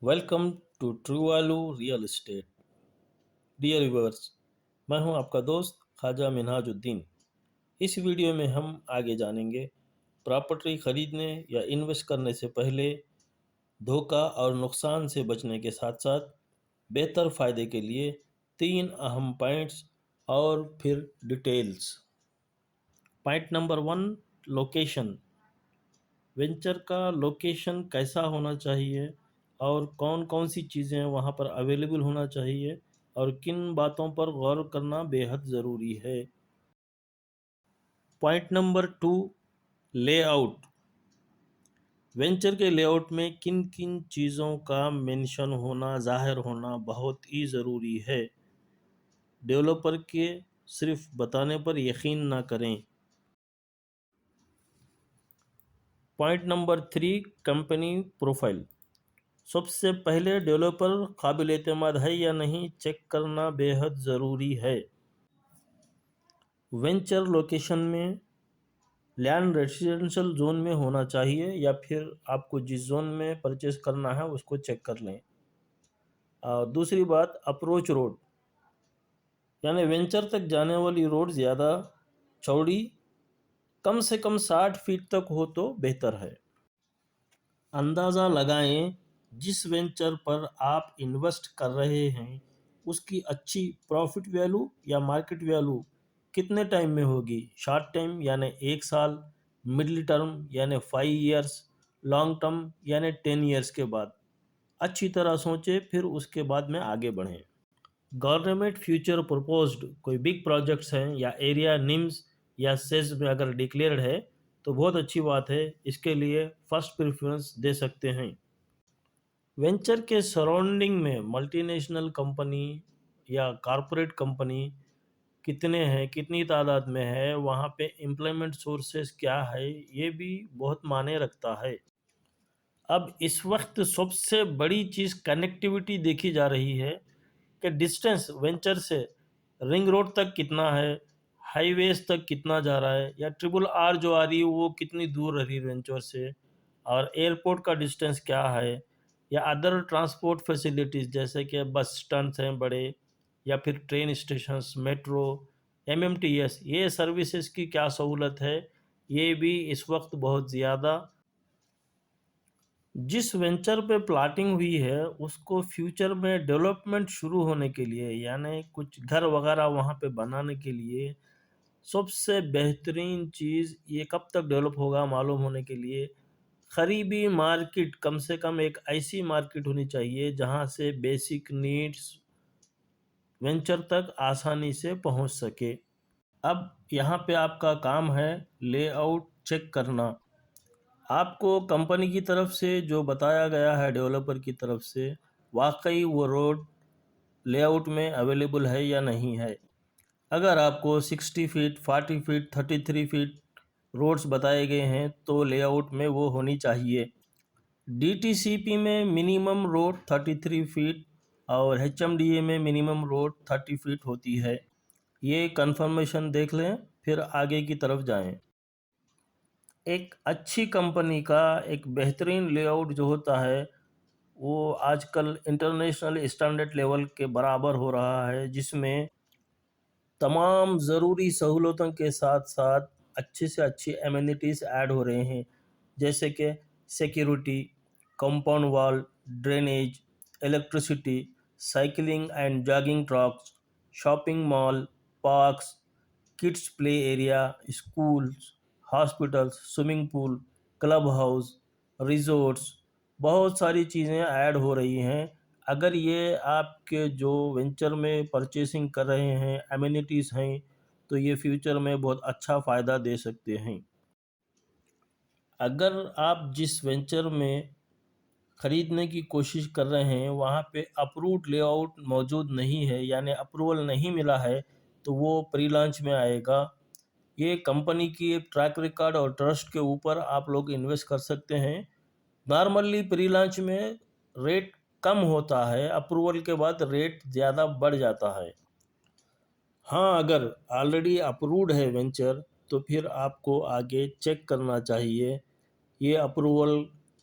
Welcome to True Value Real Estate. Dear viewers, मैं हूं आपका दोस्त ख्वाजा मिनहाजुद्दीन। इस वीडियो में हम आगे जानेंगे प्रॉपर्टी खरीदने या इन्वेस्ट करने से पहले धोखा और नुकसान से बचने के साथ साथ बेहतर फ़ायदे के लिए 3 अहम पॉइंट्स और फिर details. Point number 1, location. Venture का लोकेशन कैसा होना चाहिए और कौन कौन सी चीज़ें वहाँ पर अवेलेबल होना चाहिए और किन बातों पर गौर करना बेहद ज़रूरी है। Point number 2, layout. वेंचर के लेआउट में किन किन चीज़ों का मेंशन होना, ज़ाहिर होना बहुत ही ज़रूरी है। डेवलपर के सिर्फ बताने पर यकीन ना करें। Point number 3, company profile. सबसे पहले डेवलपर काबिल एतमाद है या नहीं चेक करना बेहद ज़रूरी है। वेंचर लोकेशन में लैंड रेजिडेंशियल जोन में होना चाहिए या फिर आपको जिस जोन में परचेस करना है उसको चेक कर लें। दूसरी बात, अप्रोच रोड, यानी वेंचर तक जाने वाली रोड ज़्यादा चौड़ी कम से कम 60 फीट तक हो तो बेहतर है। अंदाज़ा लगाएं जिस वेंचर पर आप इन्वेस्ट कर रहे हैं उसकी अच्छी प्रॉफिट वैल्यू या मार्केट वैल्यू कितने टाइम में होगी। शॉर्ट टाइम यानी 1 साल, मिडिल टर्म यानी 5 ईयर्स, लॉन्ग टर्म यानी 10 ईयर्स के बाद। अच्छी तरह सोचें फिर उसके बाद में आगे बढ़ें। गवर्नमेंट फ्यूचर प्रपोज्ड कोई बिग प्रोजेक्ट्स हैं या एरिया निम्स या सेज में अगर डिक्लेयर्ड है तो बहुत अच्छी बात है, इसके लिए फर्स्ट प्रेफरेंस दे सकते हैं। वेंचर के सराउंडिंग में मल्टीनेशनल कंपनी या कॉरपोरेट कंपनी कितने हैं, कितनी तादाद में है, वहाँ पे एम्प्लॉयमेंट सोर्सेज क्या है, ये भी बहुत मायने रखता है। अब इस वक्त सबसे बड़ी चीज़ कनेक्टिविटी देखी जा रही है कि डिस्टेंस वेंचर से रिंग रोड तक कितना है, हाईवेज तक कितना जा रहा है, या ट्रिपल आर जो आ रही है वो कितनी दूर रही वेंचर से, और एयरपोर्ट का डिस्टेंस क्या है, या अदर ट्रांसपोर्ट फैसिलिटीज़ जैसे कि बस स्टैंड्स हैं बड़े, या फिर ट्रेन स्टेशंस, मेट्रो, एमएमटीएस, ये सर्विसेज की क्या सहूलत है, ये भी इस वक्त बहुत ज़्यादा। जिस वेंचर पे प्लॉटिंग हुई है उसको फ्यूचर में डेवलपमेंट शुरू होने के लिए यानी कुछ घर वगैरह वहाँ पे बनाने के लिए सबसे बेहतरीन चीज़ ये कब तक डेवलप होगा मालूम होने के लिए करीबी मार्केट, कम से कम एक ऐसी मार्केट होनी चाहिए जहाँ से बेसिक नीड्स वेंचर तक आसानी से पहुँच सके। अब यहाँ पे आपका काम है लेआउट चेक करना। आपको कंपनी की तरफ से जो बताया गया है डेवलपर की तरफ से वाकई वो रोड लेआउट में अवेलेबल है या नहीं है। अगर आपको 60 फीट, 40 फीट, 33 फीट रोड्स बताए गए हैं तो लेआउट में वो होनी चाहिए। डीटीसीपी में मिनिमम रोड 33 फीट और एचएमडीए में मिनिमम रोड 30 फीट होती है। ये कंफर्मेशन देख लें फिर आगे की तरफ जाएं। एक अच्छी कंपनी का एक बेहतरीन लेआउट जो होता है वो आजकल इंटरनेशनल स्टैंडर्ड लेवल के बराबर हो रहा है, जिसमें तमाम ज़रूरी सहूलतों के साथ साथ अच्छी से अच्छी एमिनिटीज़ ऐड हो रहे हैं, जैसे कि security, compound wall, drainage, electricity, cycling and jogging tracks, shopping mall, parks, kids play area, schools, hospitals, swimming pool, club house, resorts, बहुत सारी चीज़ें ऐड हो रही हैं। अगर ये आपके जो वेंचर में परचेसिंग कर रहे हैं एमिनिटीज़ हैं तो ये फ्यूचर में बहुत अच्छा फ़ायदा दे सकते हैं। अगर आप जिस वेंचर में ख़रीदने की कोशिश कर रहे हैं वहाँ पे अप्रूव्ड लेआउट मौजूद नहीं है यानी अप्रूवल नहीं मिला है तो वो प्री लॉन्च में आएगा। ये कंपनी की एक ट्रैक रिकॉर्ड और ट्रस्ट के ऊपर आप लोग इन्वेस्ट कर सकते हैं। नॉर्मली प्री लॉन्च में रेट कम होता है, अप्रूवल के बाद रेट ज़्यादा बढ़ जाता है। हाँ, अगर ऑलरेडी अप्रूव्ड है वेंचर तो फिर आपको आगे चेक करना चाहिए ये अप्रूवल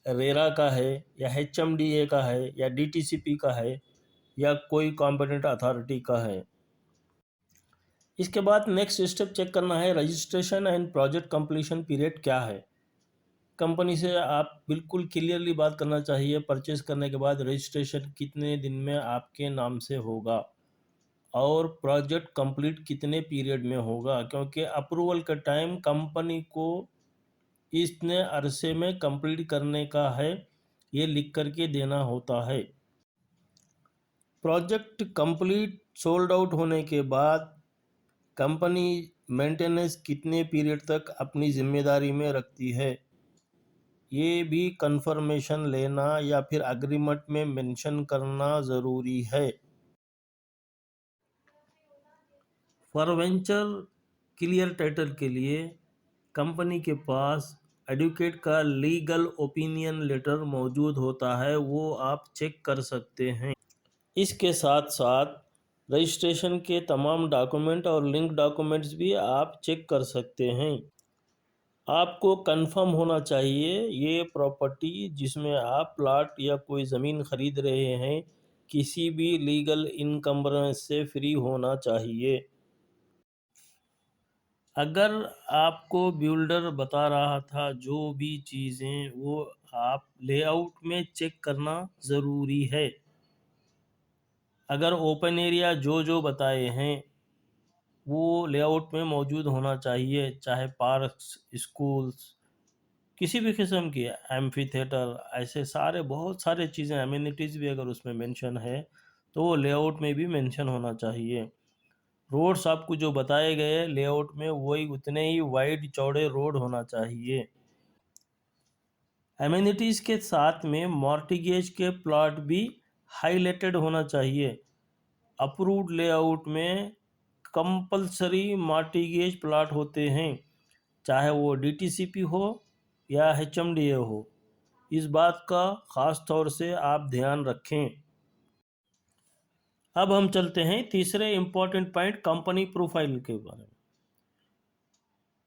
रेरा का है या एचएमडीए का है या डीटीसीपी का है या कोई कॉम्पिटेंट अथॉरिटी का है। इसके बाद नेक्स्ट स्टेप चेक करना है registration and project completion period क्या है। कंपनी से आप बिल्कुल क्लियरली बात करना चाहिए परचेज करने के बाद रजिस्ट्रेशन कितने दिन में आपके नाम से होगा और प्रोजेक्ट कंप्लीट कितने पीरियड में होगा, क्योंकि अप्रूवल का टाइम कंपनी को इतने अरसे में कंप्लीट करने का है, ये लिख करके देना होता है। प्रोजेक्ट कंप्लीट सोल्ड आउट होने के बाद कंपनी मेंटेनेंस कितने पीरियड तक अपनी जिम्मेदारी में रखती है, ये भी कंफर्मेशन लेना या फिर एग्रीमेंट में मेंशन करना ज़रूरी है। फॉर वेंचर क्लियर टाइटल के लिए कंपनी के पास एडवोकेट का लीगल ओपिनियन लेटर मौजूद होता है, वो आप चेक कर सकते हैं। इसके साथ साथ रजिस्ट्रेशन के तमाम डॉक्यूमेंट और लिंक डॉक्यूमेंट्स भी आप चेक कर सकते हैं। आपको कंफर्म होना चाहिए ये प्रॉपर्टी जिसमें आप प्लॉट या कोई ज़मीन खरीद रहे हैं किसी भी लीगल इनकम्बरेंस से फ्री होना चाहिए। अगर आपको बिल्डर बता रहा था जो भी चीज़ें वो आप लेआउट में चेक करना ज़रूरी है। अगर ओपन एरिया जो जो बताए हैं वो लेआउट में मौजूद होना चाहिए, चाहे पार्क्स, स्कूल्स, किसी भी किस्म की एम्फी थिएटर, ऐसे सारे बहुत सारे चीज़ें एमिनिटीज़ भी अगर उसमें मेंशन है तो वो लेआउट में भी मेंशन होना चाहिए। रोड्स आपको जो बताए गए लेआउट में वही उतने ही वाइड चौड़े रोड होना चाहिए। एमिनिटीज़ के साथ में मॉर्टिगेज के प्लॉट भी हाईलाइटेड होना चाहिए। अप्रूव्ड लेआउट में कंपलसरी मॉर्टिगेज प्लॉट होते हैं, चाहे वो डीटीसीपी हो या एचएमडीए हो। इस बात का ख़ास तौर से आप ध्यान रखें। अब हम चलते हैं तीसरे इम्पॉर्टेंट पॉइंट कंपनी प्रोफाइल के बारे में।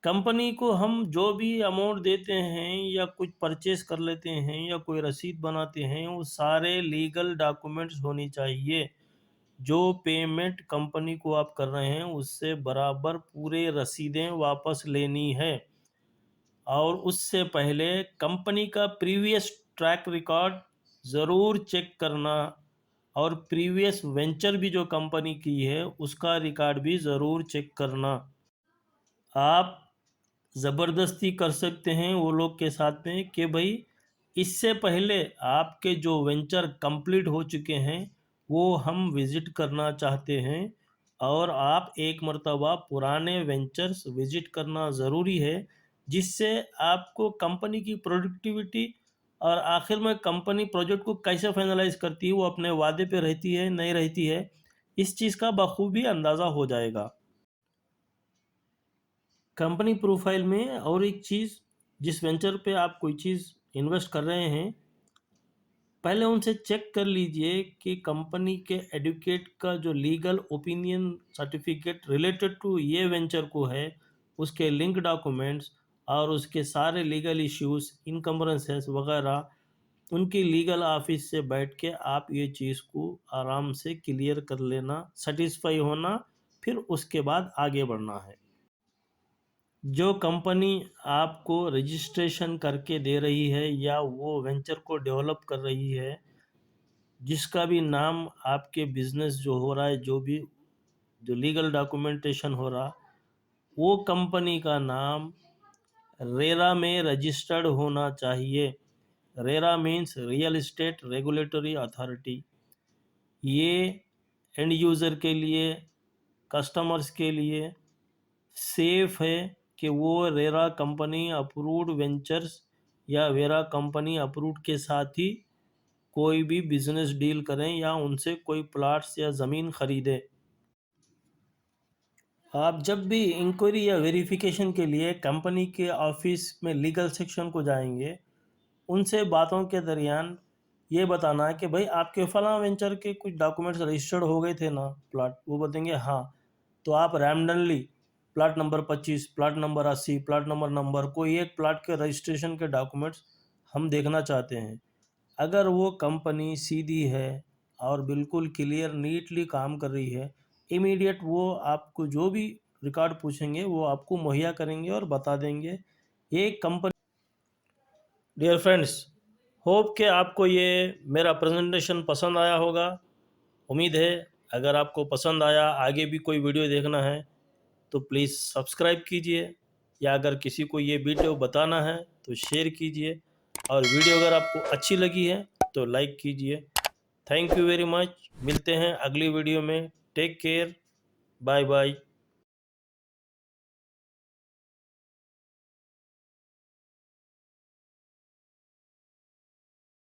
कंपनी को हम जो भी अमाउंट देते हैं या कुछ परचेस कर लेते हैं या कोई रसीद बनाते हैं वो सारे लीगल डॉक्यूमेंट्स होनी चाहिए। जो पेमेंट कंपनी को आप कर रहे हैं उससे बराबर पूरे रसीदें वापस लेनी है और उससे पहले कंपनी का प्रीवियस ट्रैक रिकॉर्ड ज़रूर चेक करना और प्रीवियस वेंचर भी जो कंपनी की है उसका रिकॉर्ड भी ज़रूर चेक करना। आप ज़बरदस्ती कर सकते हैं वो लोग के साथ में कि भाई इससे पहले आपके जो वेंचर कंप्लीट हो चुके हैं वो हम विज़िट करना चाहते हैं और आप एक मर्तबा पुराने वेंचर्स विज़िट करना ज़रूरी है, जिससे आपको कंपनी की प्रोडक्टिविटी और आखिर में कंपनी प्रोजेक्ट को कैसे फाइनलाइज करती है, वो अपने वादे पे रहती है नहीं रहती है, इस चीज़ का बखूबी अंदाज़ा हो जाएगा। कंपनी प्रोफाइल में और एक चीज़, जिस वेंचर पे आप कोई चीज़ इन्वेस्ट कर रहे हैं पहले उनसे चेक कर लीजिए कि कंपनी के एडवोकेट का जो legal opinion certificate related to ये वेंचर को है उसके लिंक डॉक्यूमेंट्स और उसके सारे लीगल इश्यूज इनकम्बरेंसेस वगैरह उनकी लीगल ऑफिस से बैठ के आप ये चीज़ को आराम से क्लियर कर लेना, सेटिस्फाई होना, फिर उसके बाद आगे बढ़ना है। जो कंपनी आपको रजिस्ट्रेशन करके दे रही है या वो वेंचर को डेवलप कर रही है, जिसका भी नाम आपके बिजनेस जो हो रहा है, जो भी जो लीगल डॉक्यूमेंटेशन हो रहा, वो कंपनी का नाम रेरा में रजिस्टर्ड होना चाहिए। RERA means real estate regulatory authority. ये एंड यूज़र के लिए, कस्टमर्स के लिए सेफ है कि वो रेरा कंपनी अप्रूव्ड वेंचर्स या वेरा कंपनी अप्रूव्ड के साथ ही कोई भी बिजनेस डील करें या उनसे कोई प्लॉट्स या ज़मीन खरीदें। आप जब भी इंक्वायरी या वेरिफिकेशन के लिए कंपनी के ऑफिस में लीगल सेक्शन को जाएंगे, उनसे बातों के दरमियान ये बताना है कि भाई आपके फलां वेंचर के कुछ डॉक्यूमेंट्स रजिस्टर्ड हो गए थे ना प्लॉट, वो बताएंगे हाँ, तो आप randomly plot number 25, plot number 80, plot number कोई एक प्लॉट के रजिस्ट्रेशन के डॉक्यूमेंट्स हम देखना चाहते हैं। अगर वो कंपनी सीधी है और बिल्कुल क्लियर नीटली काम कर रही है, इमीडिएट वो आपको जो भी रिकॉर्ड पूछेंगे वो आपको मुहैया करेंगे और बता देंगे। ये कंपनी डियर फ्रेंड्स, होप कि आपको ये मेरा प्रेजेंटेशन पसंद आया होगा। उम्मीद है अगर आपको पसंद आया, आगे भी कोई वीडियो देखना है तो प्लीज़ सब्सक्राइब कीजिए, या अगर किसी को ये वीडियो बताना है तो शेयर कीजिए, और वीडियो अगर आपको अच्छी लगी है तो लाइक कीजिए। Thank you very much. मिलते हैं अगली वीडियो में। Take care. Bye bye.